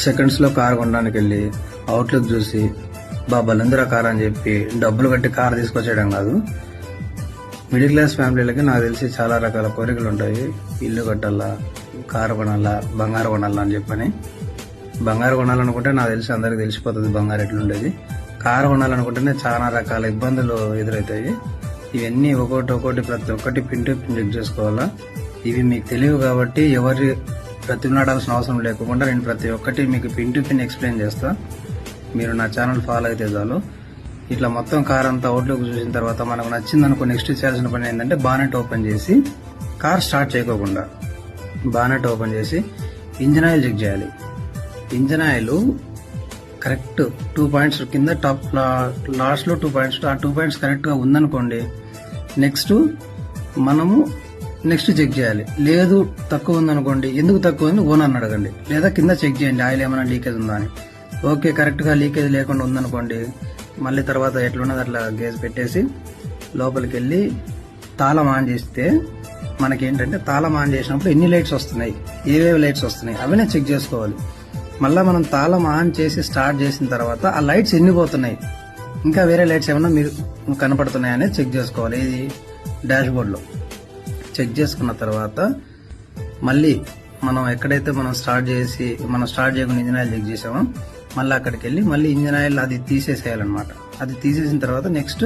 Seconds లో car కొనడానికి వెళ్ళి అవుట్లుక్ చూసి బలందరూ కార్ అని చెప్పి డబ్బులు కట్టి కార్ తీసుకొచ్చేయడం కాదు. మిడిల్ క్లాస్ ఫ్యామిలీలకి నాకు తెలిసి చాలా రకాల కోరికలు ఉంటాయి. ఇల్లు కట్టాలా, కారు కొనాలా, బంగారు కొనాలా అని చెప్పని. బంగారు కొనాలనుకుంటే నాకు తెలిసి అందరికి తెలిసిపోతుంది బంగారు ఎట్లుండేది. కారు కొనాలనుకుంటేనే చాలా రకాల ఇబ్బందులు ఎదురవుతాయి. ఇవన్నీ ఒక్కొక్కటి ప్రతి ఒక్కటి పిన్ టు పిన్ చెక్ చేసుకోవాలా. ఇవి మీకు తెలియవు కాబట్టి ఎవరి ప్రతిమలాడాల్సిన అవసరం లేకుండా నేను ప్రతి ఒక్కటి మీకు పిన్ టు పిన్ ఎక్స్ప్లెయిన్ చేస్తా. మీరు నా ఛానల్ ఫాలో అయితే చాలు. ఇట్లా మొత్తం కార్ అంతా అవుట్లుక్ చూసిన తర్వాత మనకు నచ్చిందనుకో నెక్స్ట్ చేయాల్సిన పని ఏంటంటే బానెట్ ఓపెన్ చేసి కార్ స్టార్ట్ చేయకోకుండా బానెట్ ఓపెన్ చేసి ఇంజిన్ ఆయిల్ చెక్ చేయాలి. ఇంజిన్ ఆయిల్ కరెక్ట్ 2 పాయింట్స్ కింద టాప్ లాస్ట్ లో 2 పాయింట్స్, ఆ 2 పాయింట్స్ కరెక్ట్ గా ఉందనుకోండి, మనము నెక్స్ట్ చెక్ చేయాలి. లేదు తక్కువ ఉందనుకోండి, ఎందుకు తక్కువ ఉంది ఓనర్ని అడగండి, లేదా కింద చెక్ చేయండి ఆయిల్ ఏమైనా లీకేజ్ ఉందా అని. ఓకే కరెక్ట్ గా లీకేజ్ లేకుండా ఉందనుకోండి, మళ్ళీ తర్వాత ఎట్లున్నది అట్లా గేజ్ పెట్టేసి లోపలికి వెళ్ళి తాళం ఆన్ చేస్తే మనకేంటంటే తాళం ఆన్ చేసినప్పుడు ఎన్ని లైట్స్ వస్తున్నాయి, ఏవేవి లైట్స్ వస్తున్నాయి అవన్నీ చెక్ చేసుకోవాలి. మళ్ళీ మనం తాళం ఆన్ చేసి స్టార్ట్ చేసిన తర్వాత ఆ లైట్స్ ఎన్ని పోతున్నాయి, ఇంకా వేరే లైట్స్ ఏమన్నా మీరు కనపడుతున్నాయని చెక్ చేసుకోవాలి. ఇది డాష్ బోర్డ్లో చెక్ చేసుకున్న తర్వాత మళ్ళీ మనం ఎక్కడైతే మనం స్టార్ట్ చేయకుండా ఇంజిన్ ఆయిల్ చెక్ చేసామో మళ్ళీ అక్కడికి వెళ్ళి మళ్ళీ ఇంజిన్ ఆయిల్ అది తీసేసేయాలన్నమాట. అది తీసేసిన తర్వాత నెక్స్ట్